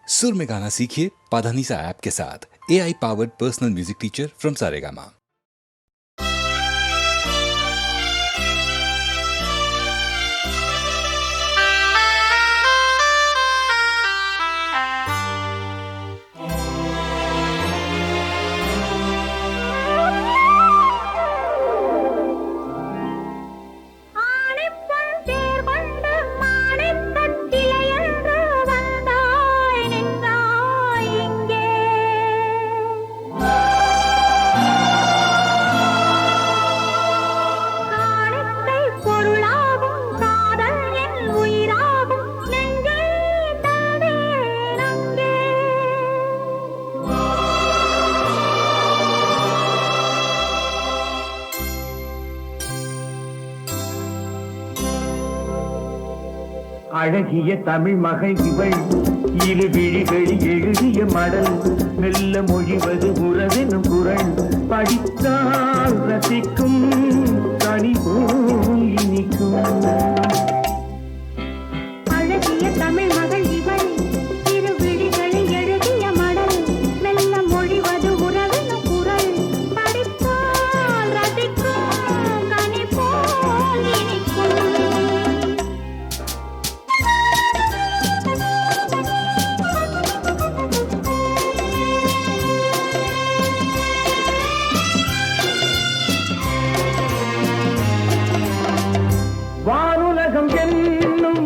सुर में गाना सीखिए पाधानीसा ऐप के साथ। AI powered personal music teacher from Saregama. அழகிய தமிழ் மகள் இவள் இரு விழிகளில் எழுதிய மடல் மெல்ல மொழிவது உறவெனும் குரல் படித்தால் ரசிக்கும் கனி போல் இனிக்கும். அழகிய தமிழ் மகள் இவள் இரு விழிகளில் எழுதிய மடல் மெல்ல மொழிவது உறவெனும் குரல் படித்தால் ரசிக்கும் கனி போல் இனிக்கும். வானுலகம் என்னும்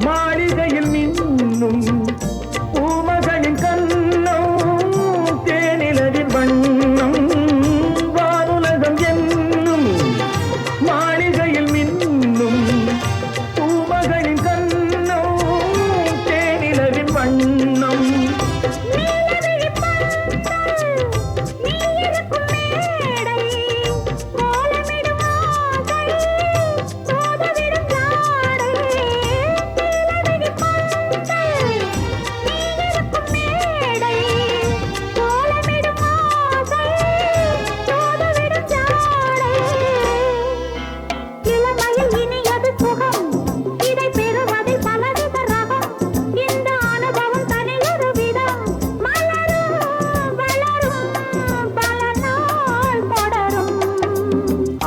மாளிகையில் மின்னும் பூமகளின் கண்ணம் தேனிலரின் வண்ணம். வானுலகம் என்னும் மாளிகையில் மின்னும் பூமகளின் கண்ணம் தேனிலரின் வண்ணம்.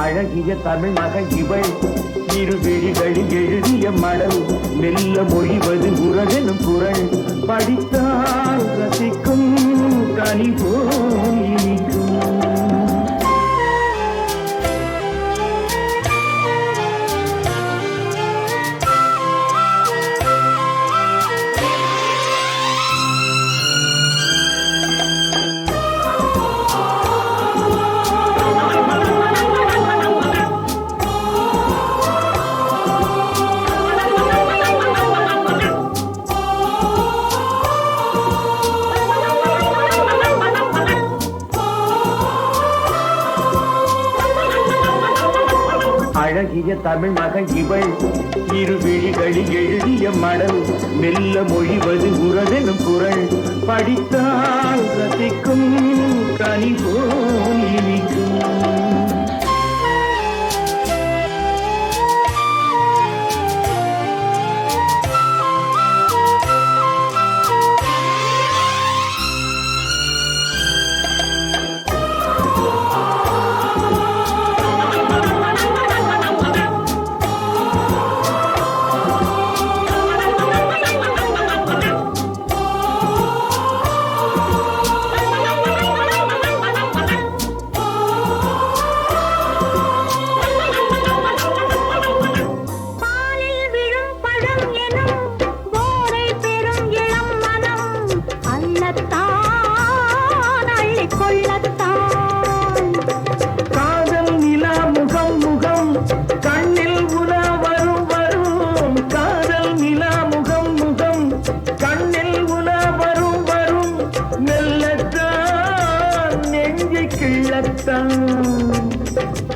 அழகிய தமிழ் மகள் இவள் இரு விழிகளில் எழுதிய மடல் மெல்ல மொழிவது உறவெனும் குரல் படித்தால் ரசிக்கும் கனி போல் இனிக்கும். அழகிய தமிழ் மகள் இவள் இரு விழிகளில் எழுதிய மடல் மெல்ல மொழிவது உறவெனும் குரல் படித்தால் ரசிக்கும் கனி போல் இனிக்கும்.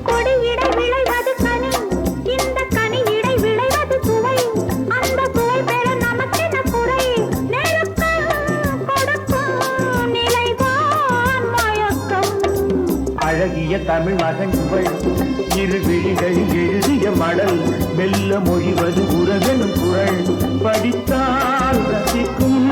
கொடியிடை விளைவது கனி, இந்த கனியிடை விளைவது சுவை. அந்த சுவை பெற நமக்கென குறை, நெருக்கம் கொடுக்கும் நிலைதான் மயக்கம். அழகிய தமிழ் மகன் இவள் இரு விழிகளில் எழுதிய மடல் மெல்ல மொழிவது உறவெனும் குரல் படித்தால் ரசிக்கும்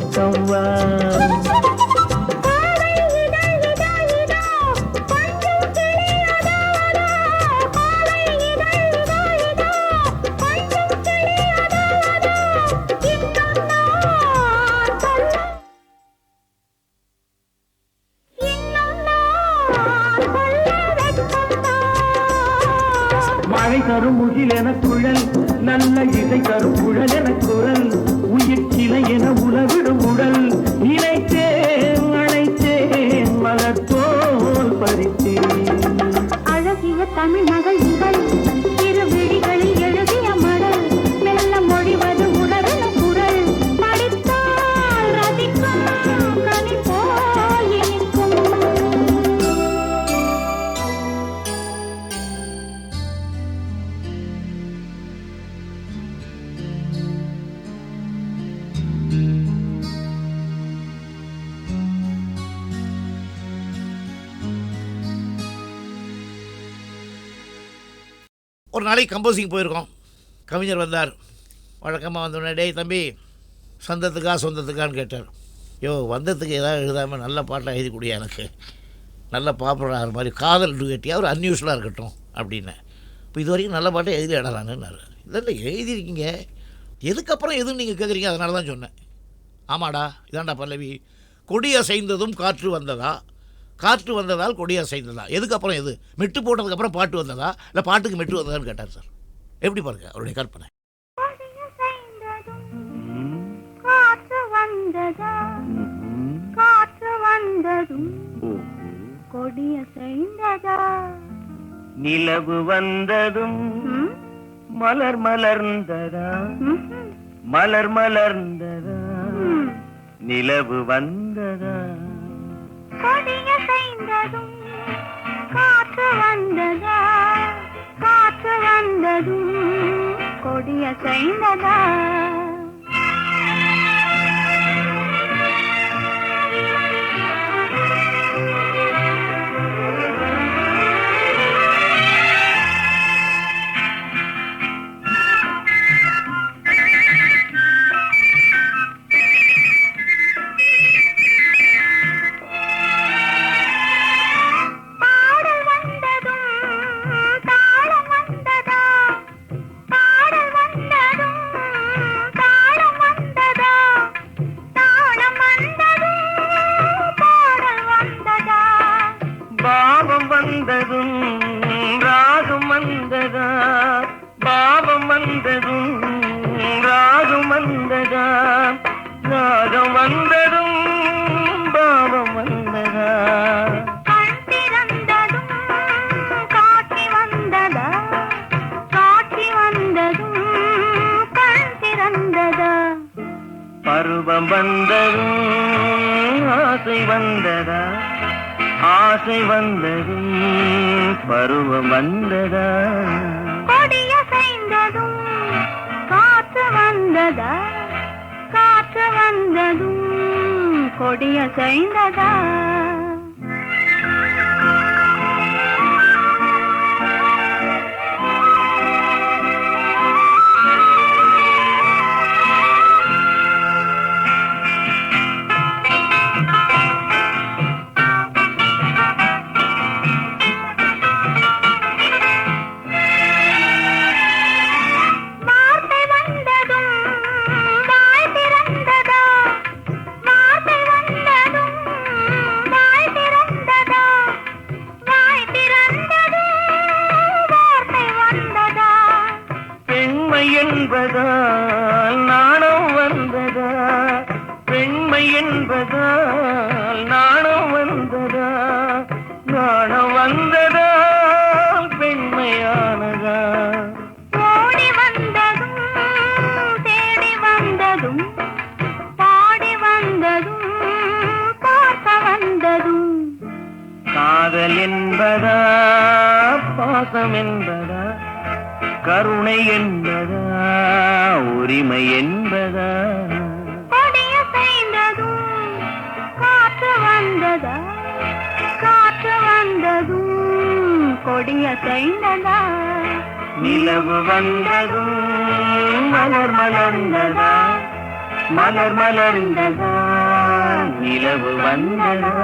பக்கம் வா. கோவை இதோ இதோ இதோ கொஞ்சம் கிளியதோ அதோ. கோவை இதோ இதோ இதோ கொஞ்சம் கிளியதோ அதோ. இன்னும் நான் சொல்ல மழை தரும் முகில் என குழல், நல்ல இசை தரும் குழல் என குரல், உயிர் கிளை என உலவிடும் உடல். நினைத்தேன் அழைத்தேன் மலர் போல் பறித்தேன். அழகிய தமிழ் மகள் இவள், இரு விழிகளில் எழுதிய மடல், மெல்ல மொழிவது உணர்வு குரல். படித்தால் ரசிக்கும் கனி போல் இனிக்கும். ஒரு நாளைக்கு கம்போசிங் போயிருக்கோம். கவிஞர் வந்தார். வழக்கமாக வந்தோடனே, டேய் தம்பி, சொந்தத்துக்கா சொந்தத்துக்கான்னு கேட்டார். யோ, வந்ததுக்கு ஏதாவது எழுதாமல் நல்ல பாட்டாக எழுதி கொடுயா, எனக்கு நல்ல பாப்புலர் ஆகிற மாதிரி காதல் டுகட்டியாக ஒரு அன்யூஸ்வலாக இருக்கட்டும் அப்படின்னேன். இப்போ இது வரைக்கும் நல்ல பாட்டை எழுதி இடலான்னுன்னாரு. இல்லை எழுதியிருக்கீங்க, எதுக்கப்புறம் எதுன்னு நீங்கள் கேட்குறீங்க, அதனால தான் சொன்னேன். ஆமாடா, இதாண்டா பல்லவி. கொடி அசைந்ததும் காற்று வந்ததா, காற்று வந்ததால் கொடி அசைந்ததா, எதுக்கப்புறம் எது? மெட்டு போட்டதுக்கப்புறம் பாட்டு வந்ததா, இல்லை பாட்டுக்கு மெட்டு வந்ததான்னு கேட்டார் சார். எப்படி பாருங்க அவருடைய கற்பனை. காற்று வந்ததா, காற்று வந்ததும் கொடிய செய்ததா. நிலவு வந்ததும் மலர் மலர்ந்ததா, மலர் மலர்ந்ததா, நிலவு வந்ததா. கொடிய செய்ததும் காற்று வந்ததா, காற்று வந்ததும் கொடிய செய்ததா. வந்ததும் ராகம் வந்ததா, பாவம் வந்ததும் ராகம் வந்ததா, ராகம் வந்ததும் பாவம் வந்ததா. கண் திறந்ததும் காட்சி வந்ததா, காட்சி வந்ததும் கண் திறந்ததா. பருவம் வந்ததும் ஆசை வந்ததா, ஆசை வந்ததும் பருவம் வந்ததா. கொடிய செய்ததும் காற்று வந்ததா, காற்று வந்ததும் கொடிய செய்ததா. என்பதால் நாணம் வந்ததா, பெண்மை என்பதால் நாணம் வந்ததா, நாணம் வந்ததா பெண்மையானதா. ஓடி வந்ததும் தேடி வந்ததும் பாடி வந்ததும் பார்க்க வந்ததும். காதல் என்பதா பாசம் என்பதா, கருணை என்பதா உரிமை என்பதா. கொடிய செய்ததும் காற்று வந்ததா, காற்று வந்ததும் கொடிய செய்ததா. நிலவு வந்ததும் மலர் மலர்ந்ததா, மலர் மலர்ந்ததா நிலவு வந்ததா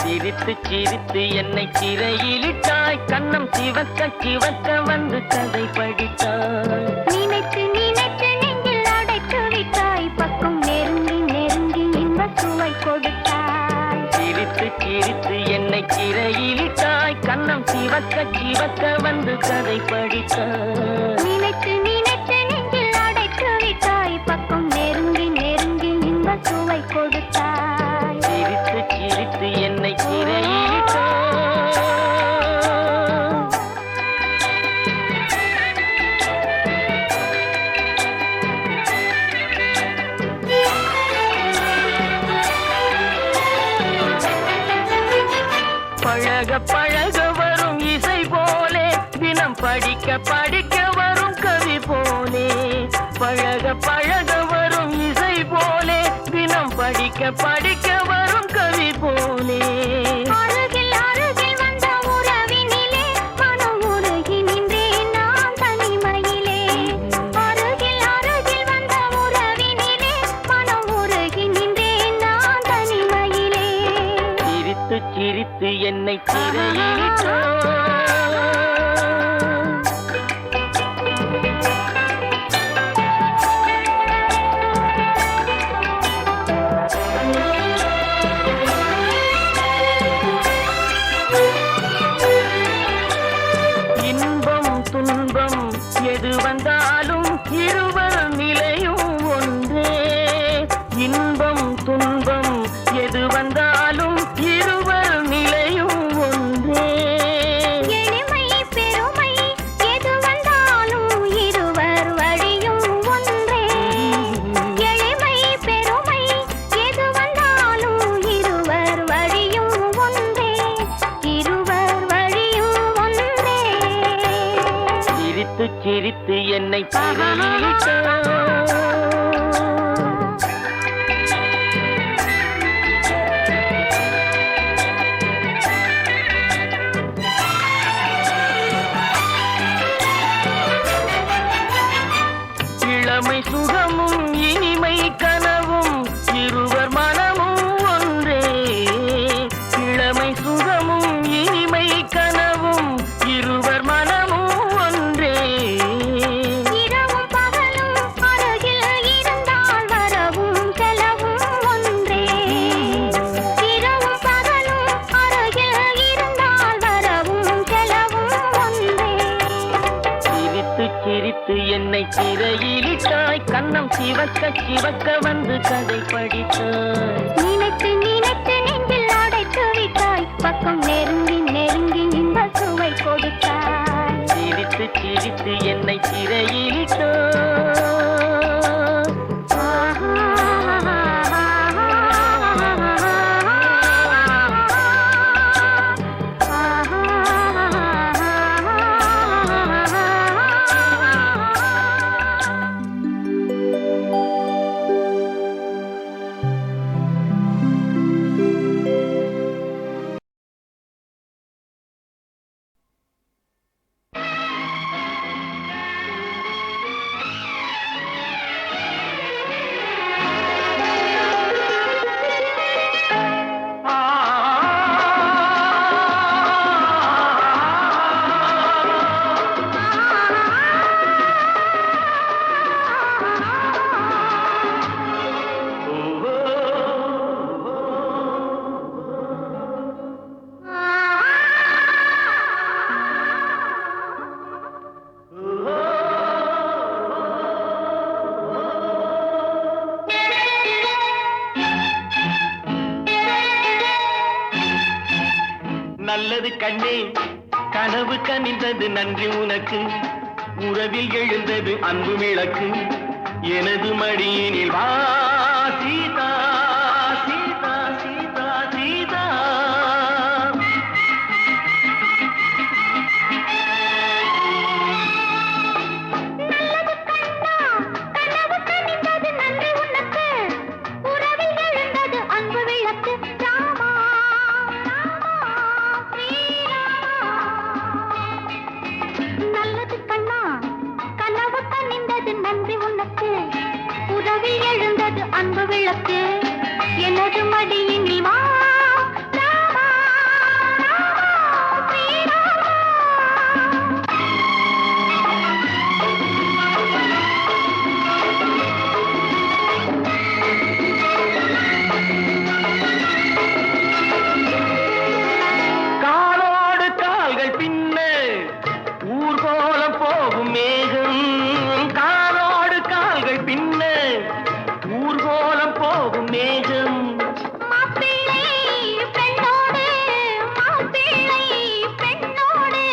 சிரித்து சிரித்து என்னை சிறையிலிட்டாய் கண்ணம் சிவக்க சிவக்க வந்து கதை படித்தாய் நினைத்து நினைத்து நெஞ்சில் அடைத்து விட்டாய் பக்கம் நெருங்கி நெருங்கி இன்ப சுவை கொடுத்தாய் சிரித்து சிரித்து என்னை சிறையிலிட்டாய் கண்ணம் சிவக்க சிவக்க வந்து கதை படித்தாய் நினைத்து நினைத்து நெஞ்சில் அடைத்து விட்டாய் பக்கம் நெருங்கி நெருங்கி இன்ப சுவை கொடுத்தாய் சிரித்து சிரித்து என்னை சிறையிலிட்டாய் பழக பழக வரும் இசை போலே தினம் படிக்க படிக்க வரும் கவி போலே பழக பழக வரும் இசை போலே தினம் படிக்க படிக்க வரும் கவி போலே அருகில் அருகில் வந்த உறவினிலே மனம் உருகி நின்றேன் நான் தனிமையிலே அருகில் அருகில் வந்த உறவினிலே மனம் உருகி நின்றேன் நான் தனிமையிலே சிரித்து சிரித்து என்னை சிறையிலிட்டாய் இன்பம் துன்பம் எது வந்தாலும் இருவர் நிலையும் ஒன்றே இன்பம் துன்பம் எது வந்தாலும் இருவர் நிலையும் ஒன்றே எளிமை பெருமை எது வந்தாலும் இருவர் வழியும் ஒன்றே எளிமை பெருமை எது வந்தாலும் இருவர் வழியும் ஒன்றே இருவர் வழியும் ஒன்றே சிரித்து சிரித்து என்னை சிறையிலிட்டாய் இளமை சுகமும் இனிமை கனவும் இருவர் மனமும் ஒன்றே இளமை சுகமும் இனிமை கனவும் இருவர் மனமும் ஒன்றே இரவும் பகலும் அருகில் இருந்தால் வரவும் செலவும் ஒன்றே இரவும் பகலும் அருகில் இருந்தால் வரவும் செலவும் ஒன்றே சிரித்து சிரித்து என்னை சிறையிலிட்டாய் கண்ணம் சிவக்க சிவக்க வந்து கதை படித்தாய் நினைத்து நினைத்து நெஞ்சில் அடைத்து விட்டாய் பக்கம் நெருங்கி நெருங்கி இன்ப சுவை கொடுத்தாய் சிரித்து சிரித்து என்னை சிறையிலிட்டாய் நல்லது கண்ணே கனவு கனிந்தது நன்றி உனக்கு உறவில் எழுந்தது அன்பு விளக்கு எனது மடியினில் வா சீதா சீதா சீதா சீதா அன்பு விளக்கு எனது மடியினில் வா ராமா ராமா ஸ்ரீராமா காலோடு கால்கள் பின்ன ஊர்கோலம் போகும் மேகம் காலோடு கால்கள் பின்ன ஊர்கோலம் போகும் மேகம் மாப்பிள்ளை பெண்ணோடு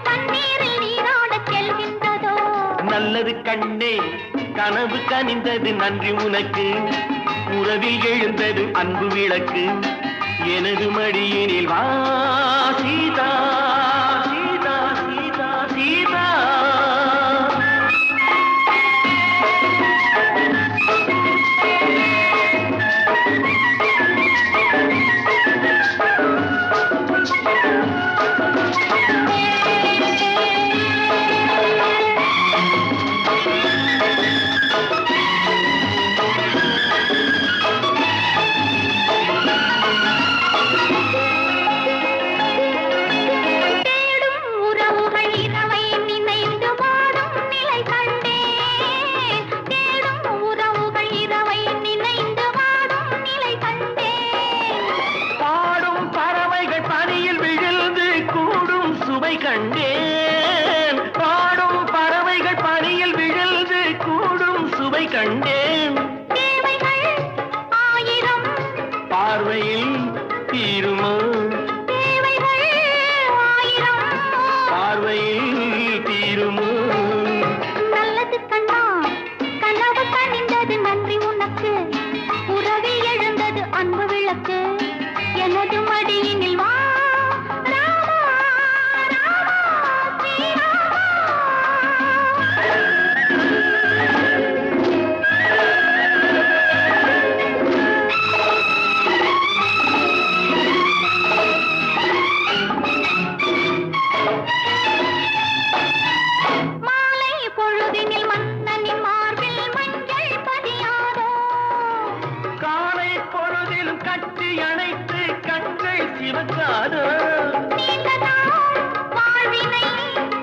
பன்னீரில் நீராடச் செல்கின்றதோ நல்லது கண்ணே கனவு கனிந்தது நன்றி உனக்கு உறவில் எழுந்தது அன்பு விளக்கு எனது மடியினில் வா சீதா சீதா சீதா சீதா கண்டேன் பாடும் பறவைகள் பனியில் விழுந்து கூடும் சுவை கண்டேன் தேவைகள் ஆயிரம் பார்வையில் தீருமோ தேவைகள் ஆயிரம் பார்வையில் தீருமோ நல்லது கண்ணா கனவு கனிந்தது நன்றி உனக்கு உறவில் எழுந்தது அன்பு விளக்கு எனது மடியினில் வா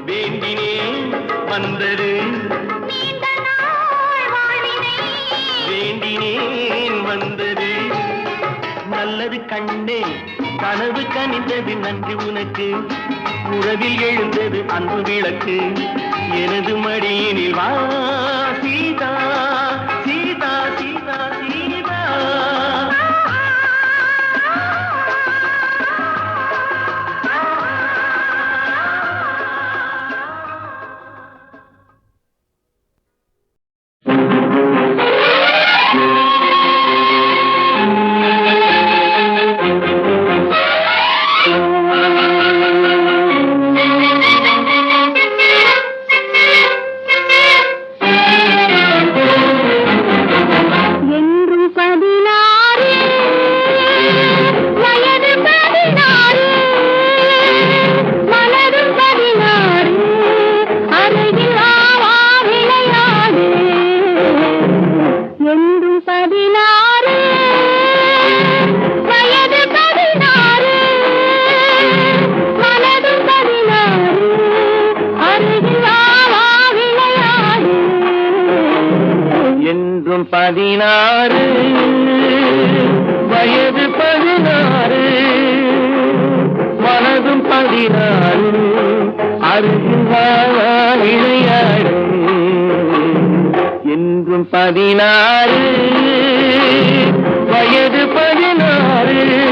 வேண்டினேன் வந்தது வேண்டினேன் வந்தது நல்லது கண்ணே கனவு கனிந்தது நன்றி உனக்கு உறவில் எழுந்தது அன்பு விளக்கு எனது மடியினில் வா சீதா சீதா சீதா சீதா பதினாறு வயது 16 மனதும் 16 அருகில் விளையாடு என்றும் 16 வயது 16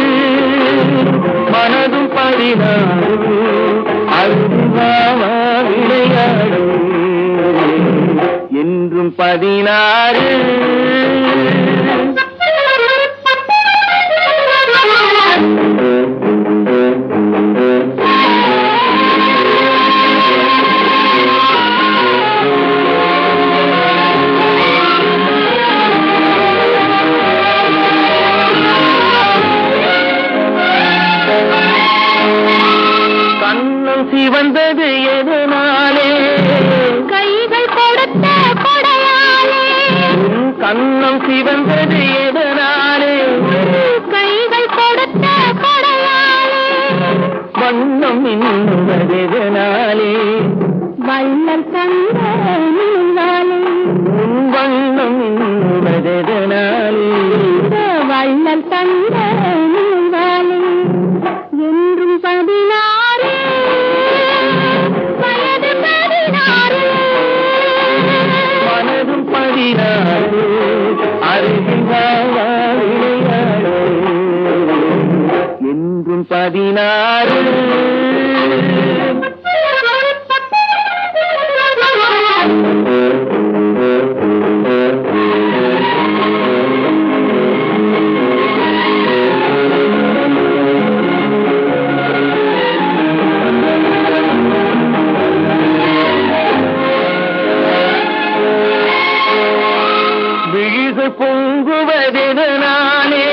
மனதும் 16 வா விளையாடு என்றும் 16 சிவந்தது எதனாலே கைகள் கொடுத்த கொடையாலே கண்ணம் சிவந்தது எதனாலே கைகள் கொடுத்த கொடையாலே வண்ணம் இன்னுவது எதனாலே வள்ளல் தந்த நினைவாலே வண்ணம் இன்னுவது எதனாலே வள்ளல் தந்த நினைவாலே என்றும் 16 வயது 16 மனதும் 16 அருகில் வா விளையாடு என்றும் 16 பொங்குவதெதனாலே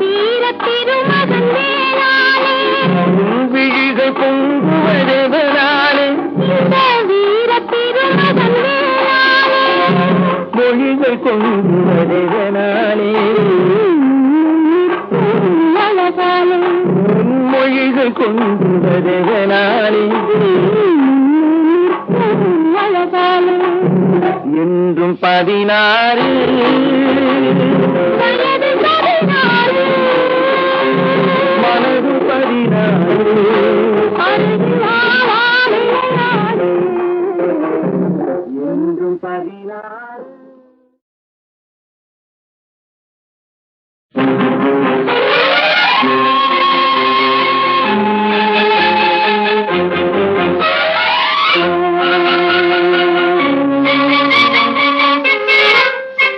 வீர திருமகன் வேளாளே விழிகள் பொங்குவதெதனாலே இந்த வீர திருமகன் வேளாளே மொழிகள் பொங்குவதெதனாலே அழகாலே மொழிகள் பொங்குவதெதனாலே அழகாலே என்றும் 16 வயது 16 மனது 16 அருகில் வா விளையாடு என்றும் 16 என்றும் 16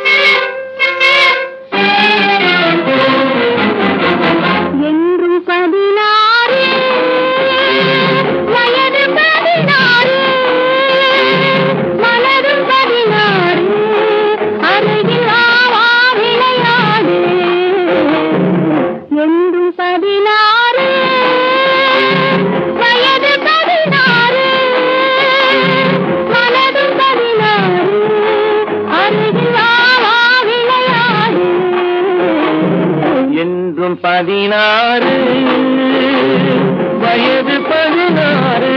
வயது 16 மனதும் 16 அருகில் வா விளையாடு என்றும் 16 வயது 16 மனதும் 16 அருகில் வா விளையாடு என்றும் 16 வயது 16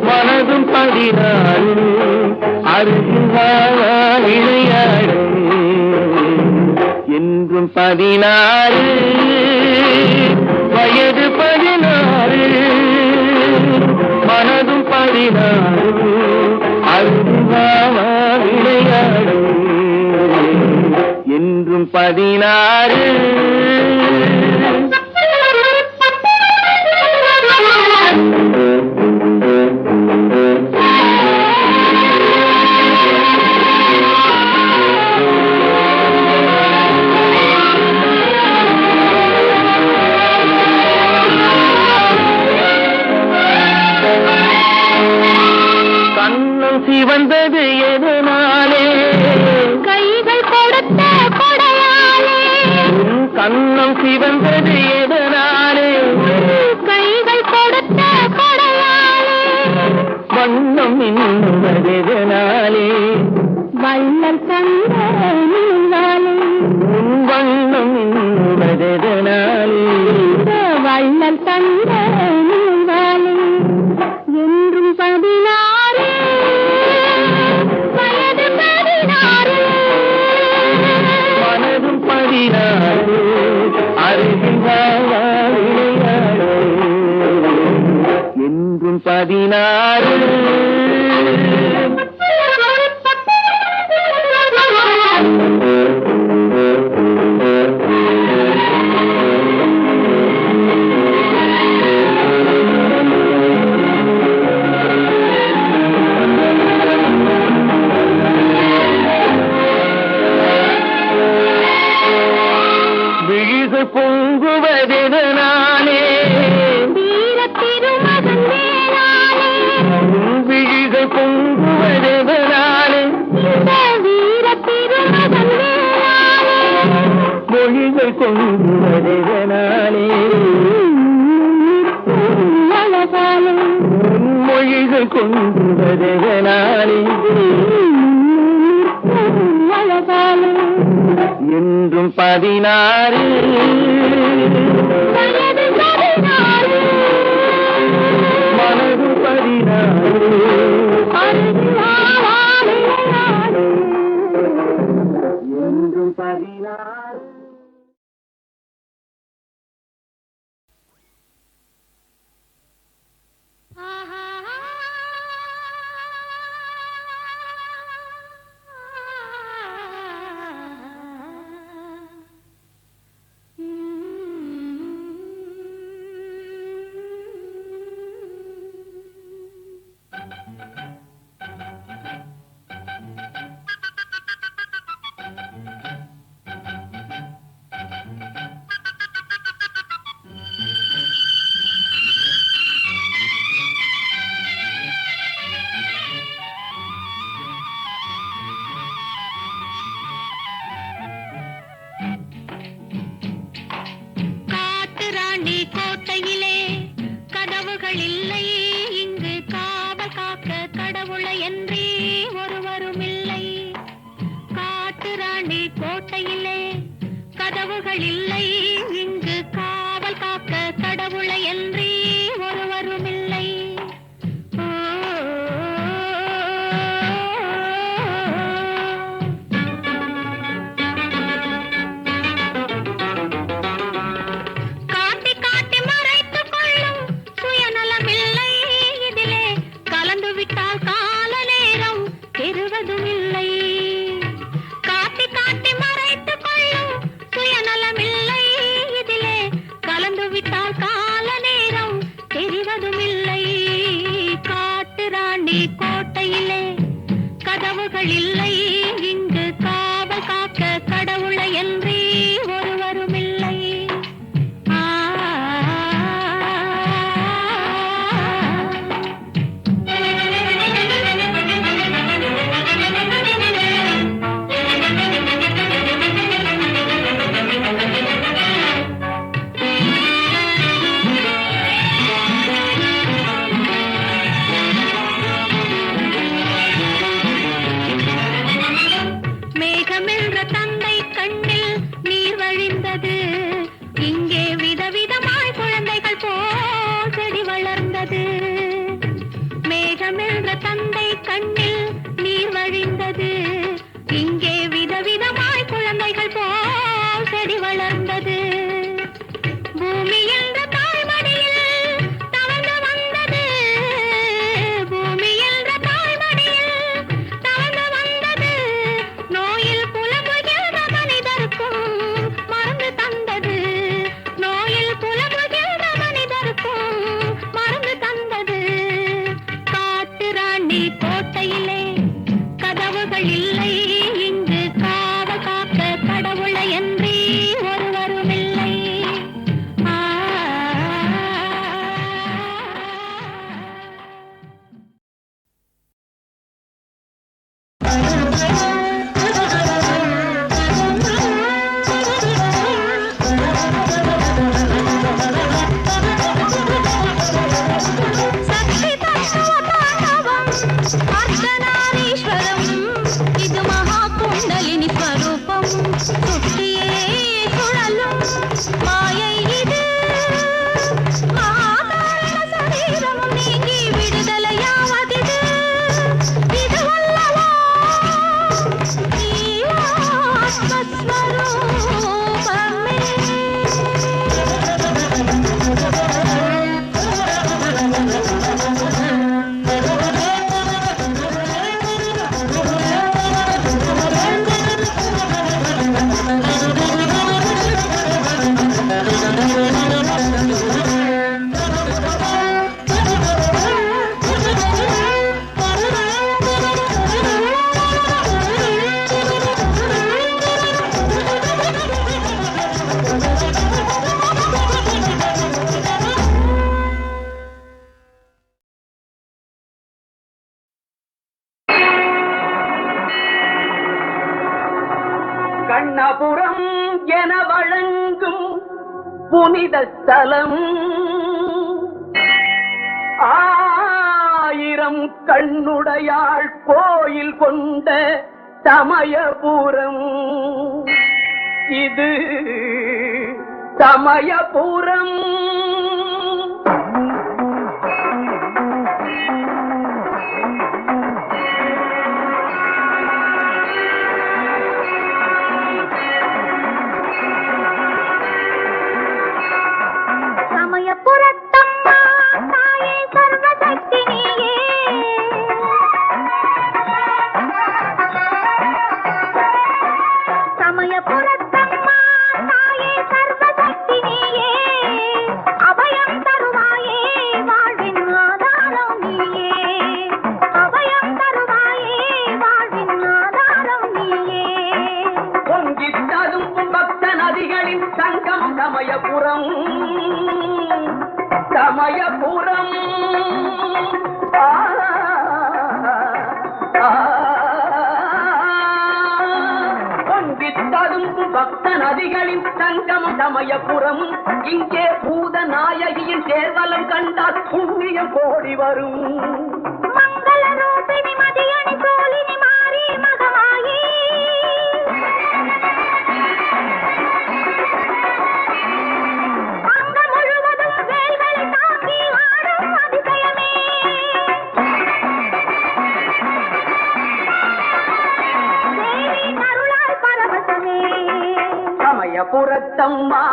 மனதும் 16 அருகில் வா விளையாடு என்றும் 16 வயது 16 மனதும் 16 அருகில் வா விளையாடு என்றும் 16 கண்ணம் சிவந்தது எதனாலே கைகள் கொடுத்த கொடையாலே கண்ணம் சிவந்தது எதனாலே கைகள் கொடுத்த கொடையாலே வண்ணம் இன்னுவது எதனாலே வள்ளல் தந்த நினைவாலே வண்ணம் இன்னுவது எதனாலே வள்ளல் தந்த நினைவாலே என்றும் 16 வயது 16 மனதும் 16 அருகில் வா விளையாடு என்றும் 16 16 மொழிகள் கொண்டு வருவதனாலே மொழிகள் கொண்டு வருவதனாலே என்றும் 16 மனது 16 என்றும் 16. கோட்டையிலே கதவுகள் இல்லை, இங்கு காவல் காக்க கடவுளை என்றே ஒருவரும் இல்லை. காட்டு ராணி கோட்டையிலே கதவுகள் இல்லை, இங்கு காவல் காக்க கடவுளை என்றே ஒருவரும் இல்லை. கோட்டையிலே கதவுகள் இல்லை, இங்கு காவல் காக்க கடவுளை என்றே ஒருவரும் இல்லை. இங்கே விதவிதமாய் குழந்தைகள் போல் செடி வளர்ந்தது. மேகமென்ற தந்தை கண்ணில் நீர் வழிந்தது, இங்கே விதவிதமாய் குழந்தைகள் போல் செடி வளர்ந்தது. பூமி என்ற தாய்மடியில் தவழ்ந்து வந்தது, பூமி என்ற தாய்மடியில் தவழ்ந்து வந்தது. நோயில் புலம்புகின்ற மனிதருக்கும் மருந்து தந்தது, நோயில் புலம்புகின்ற மனிதருக்கும் மருந்து தந்தது. காட்டு ராணி கோட்டையிலே கதவுகள் இல்லை, இங்கு காவல் காக்க கடவுளை என்றே ஒருவரும் இல்லை. அர்த்தநாரீஸ்வரம் இது மகா குண்டலினி ஸ்வரூபம், சுட்டியே சுழலும் மாயை இது. மகாகாரண சரீரமும் நீங்கி விடுதலையாவதிது. இது வல்லவா ஆத்மஸ்வரூபமே. கண்ணபுரம் என வழங்கும் புனித ஸ்தலம், ஆயிரம் கண்ணுடையாள் கோயில் கொண்ட சமயபுரம், இது சமயபுரம். சமயபுரத்தம்மா தாயே சர்வசக்தி நீயே, சமயபுரத்தம்மா தாயே சர்வசக்தி நீயே, அபயம் தருவாயே வாழ்வின் ஆதாரம் நீயே, அபயம் தருவாயே வாழ்வின் ஆதாரம் நீயே. பொங்கித்ததும் பக்த நதிகளின் சங்கம் சமயபுரம், சமயபுரம். பொங்கித்ததும் பக்த நதிகளின் சங்கம் சமயபுரம், இங்கே பூத நாயகியின் சேர்வலம் கண்டால் புண்ணியம் கோடி வரும். மங்கள ரூபிணி மதியணி சோலினி மாறி மகமாயி, அங்கம் முழுவதும் வேல்களை தாங்கி ஆடும் அதிசயமே, தேவியின் அருளால் பரவசமே. சமயபுரத்தம்மா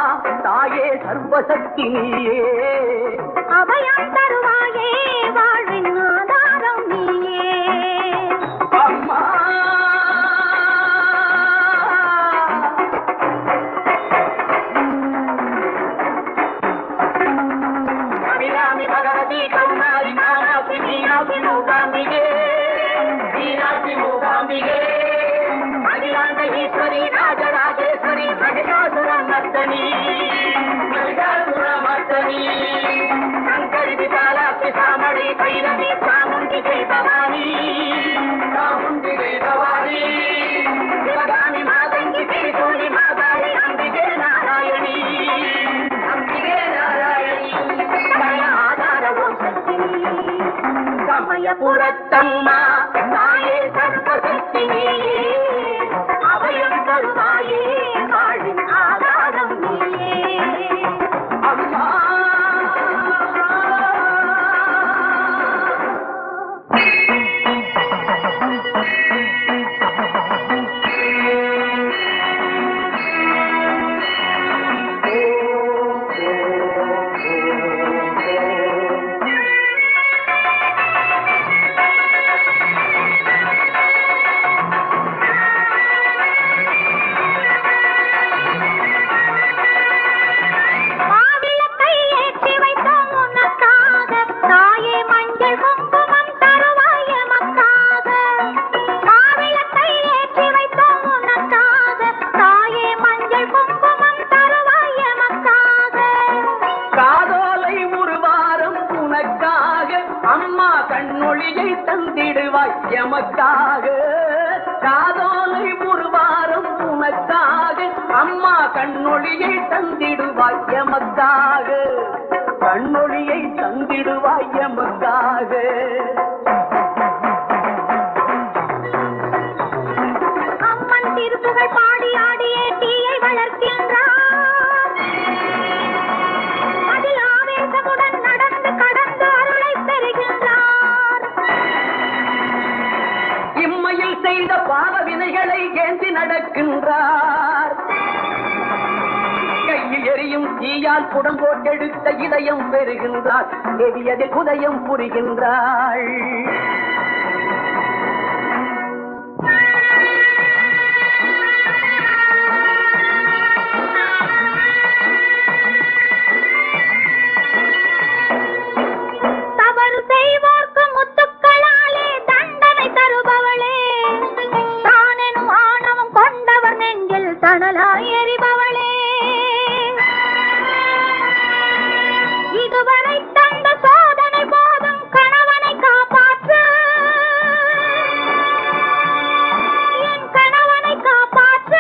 தாயே சர்வசக்தி நீயே, அபயம் தருவாயே வாழ்வின் ஆதாரம் நீயே. அம்மா. அபிராமி பகவதி கருணாரி காமாட்சி மீனாட்சி மூகாம்பிகே, மீனாட்சி மூகாம்பிகே, அகிலாண்ட ஈஸ்வரி ராஜராஜேஸ்வரி மகிஷாசுர மர்தனி, மகிஷாசுர மர்தனி, சங்கரி விசாலாட்சி சாமடி பைரவி சாமுண்டி ஜெய் பவானி, சாமுண்டி ஜெய் பவானி, சிவகாமி மாதங்கி திரிசூலி மாதாரி அம்பிகே நாராயணி, அம்பிகே நாராயணி, தய ஆதாரவும் சக்தி. சமயபுரத்தம்மா தாயே சர்வசக்தி நீயே, அபயம் தருவாயே வாழ்வின் ஆதாரம் நீயே. அம்மா. மாவிளக்கை ஏற்றி வைத்தோம் உனக்காக, தாயே மஞ்சள் குங்குமம் தருவாய் எமக்காக. மாவிளக்கை ஏற்றி வைத்தோம் உனக்காக, தாயே மஞ்சள் குங்குமம் தருவாய் எமக்காக. காதோலை ஒரு வாரம் உனக்காக, அம்மா கண்ணொளியை தந்திடுவாய் எமக்காக. காதோலை ஒரு வாரம் உனக்காக, அம்மா கண்ணொளியை தந்திடுவாய் எமக்காக, கண்ணொளியை தந்திடுவாய் எமக்காக. அம்மன் திருப்புகழ் பாடி ஆடியே தீயை வளர்க்கின்றார், அதில் ஆவேசமுடன் நடந்து கடந்து அருளை பெறுகின்றார். இம்மையில் செய்த பாவ வினைகளை ஏந்தி நடக்கின்றார், கையில் எரியும் தீயால் புடம் போட்டெடுத்த இதயம் பெறுகின்றார், எதியதில் உதயம் புரிகின்றாள். தவறு செய்வோர்க்கு முத்துக்களாலே தண்டனை தருபவளே, தானெனும் ஆணவம் கொண்டவர் நெஞ்சில் தணலாய் எரிபவளே, இதுவரை தந்த சோதனை போதும் கணவனை காப்பாற்ற, என் கணவனை காப்பாற்ற.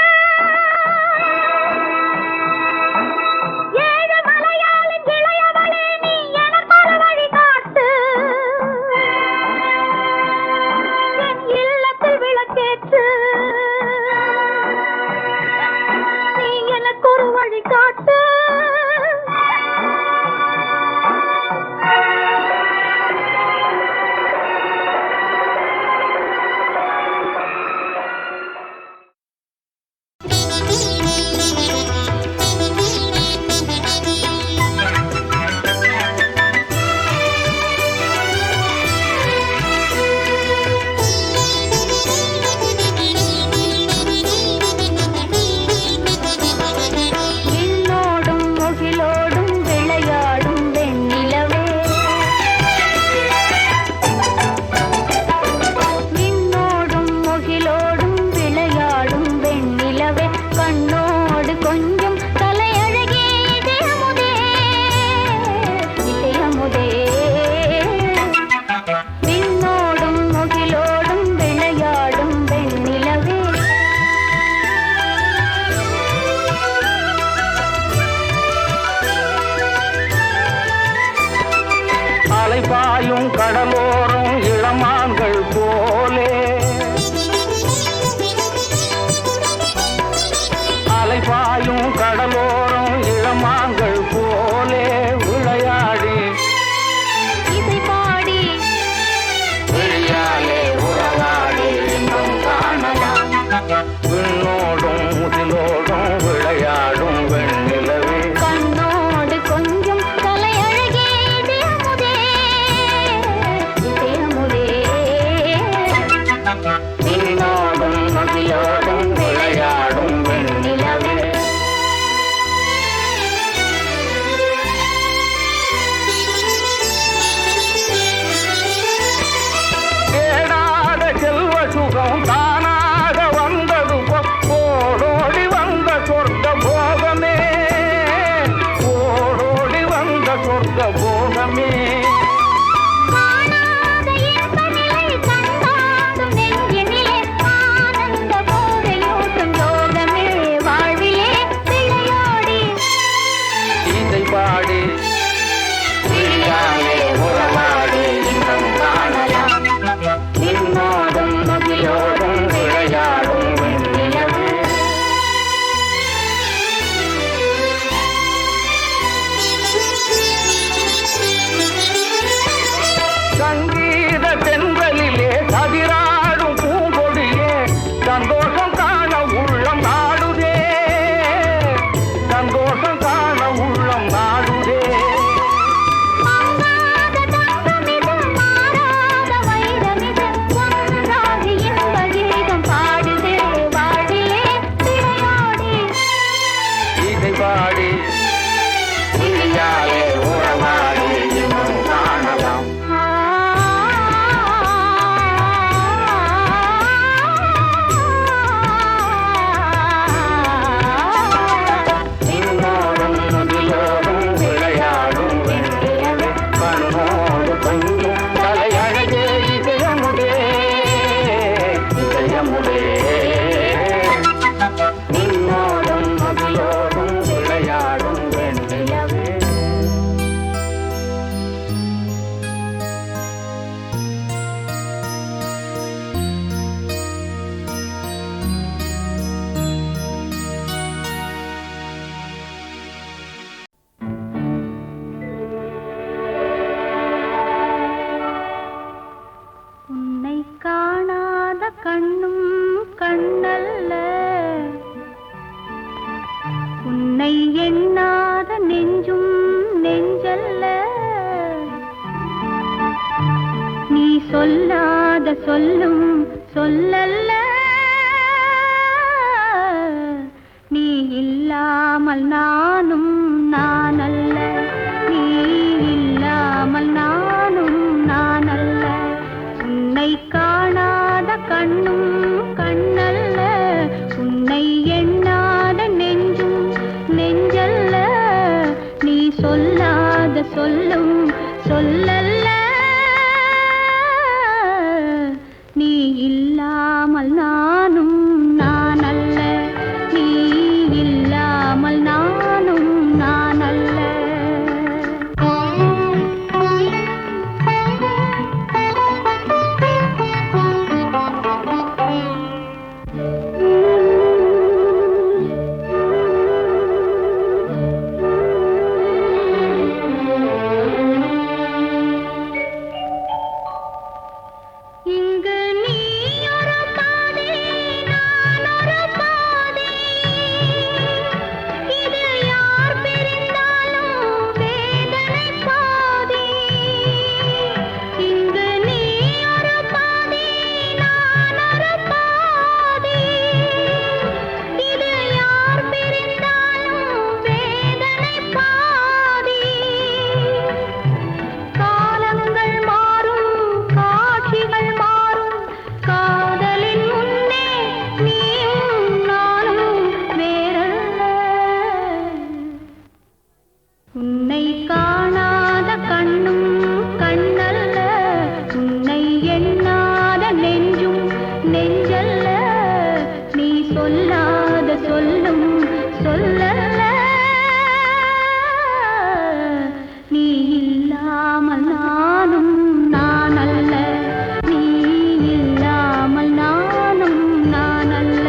கண்ணல்ல உன்னை எண்ணாத நெஞ்சும் நெஞ்சல்ல நீ சொல்லாத சொல்லும் சொல்லல்ல நீ இல்லாமல் நானும் நானல்ல நீ இல்லாமல் நானும் நானல்ல உன்னை காணாத கண்ணும் கண்ணல்ல உன்னை எண்ணாத நெஞ்சும் நெஞ்சல்ல நீ சொல்லாத சொல்லும் சொல்லல்ல நீ இல்லாமல் நானும் நானல்ல நீ இல்லாமல் நானும் நானல்ல இங்கு நீ ஒரு பாதி நான் ஒரு பாதி இது யார் பிரிந்தாலும் வேதனை பாதி இங்கு நீ ஒரு பாதி நான் ஒரு பாதி இது யார் பிரிந்தாலும் வேதனை பாதி காலங்கள் மாறும் காட்சிகள் மாறும் காதலின் முன்னே நீயும் நானும் வேறல்ல உன்னை காணாத கண்ணும் கண்ணல்ல உன்னை எண்ணாத நெஞ்சும் நெஞ்சல்ல நீ சொல்லாத சொல்லும் சொல்லல்ல நீ இல்லாமல் நானும் நானல்ல நீ இல்லாமல் நானும் நானல்ல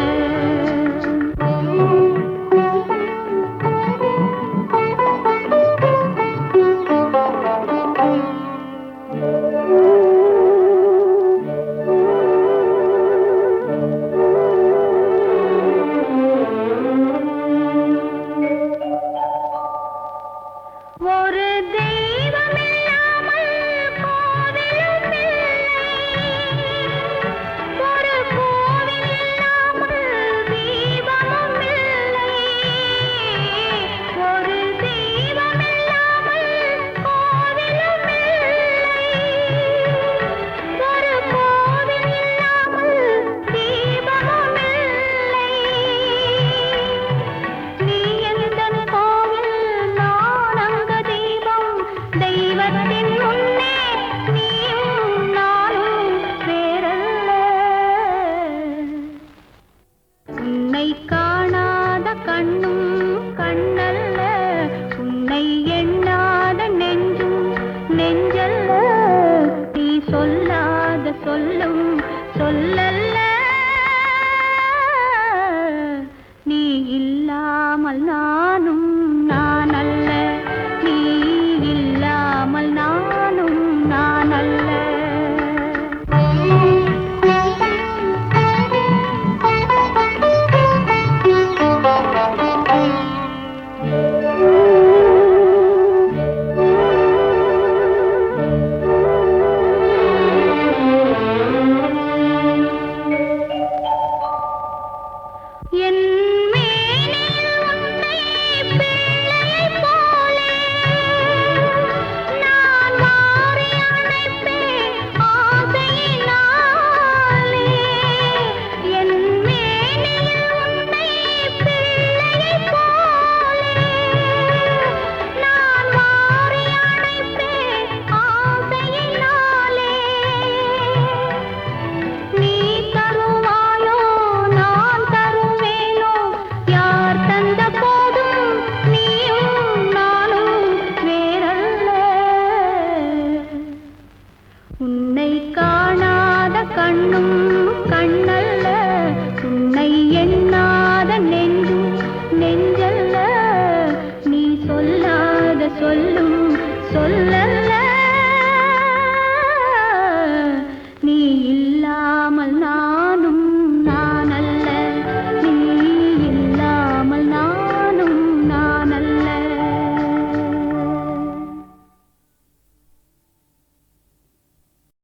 ஒரு தெய்வமில்லாமல் கோவிலும் இல்லை ஒரு கோவில் இல்லாமல் தீபமும் இல்லை ஒரு தெய்வமில்லாமல் கோவிலும் இல்லை ஒரு கோவில் இல்லாமல் தீபமும் இல்லை நீ எந்தன் கோவில் நான் அங்க தீபம் தெய்வத்தின் முன்னே நீயும் நானும் வேறல்ல உன்னை காணாத கண்ணும் கண்ணல்ல உன்னை எண்ணாத நெஞ்சும் நெஞ்சல்ல நீ சொல்லாத சொல்லும் சொல்லல்ல நீ இல்லாமல் நானும் நானல்ல நீ இல்லாமல் நானும் நானல்ல என் மேனில் உன்னை பிள்ளையைப் போலே நான் மாறி அணைப்பேன் ஆசையினாலே என் மேனில் உன்னை பிள்ளையைப் போலே நான் மாறி அணைப்பேன் ஆசையினாலே நீ தருவாயோ நான் தருவேனோ யார் தந்த போதும் நீயும் நானும் வேறல்ல உன்னை காணாத கண்ணும் கண்ணல்ல உன்னை எண்ணாத நெஞ்சும் நெஞ்சல்ல நீ சொல்லாத சொல்லும் சொல்லல்ல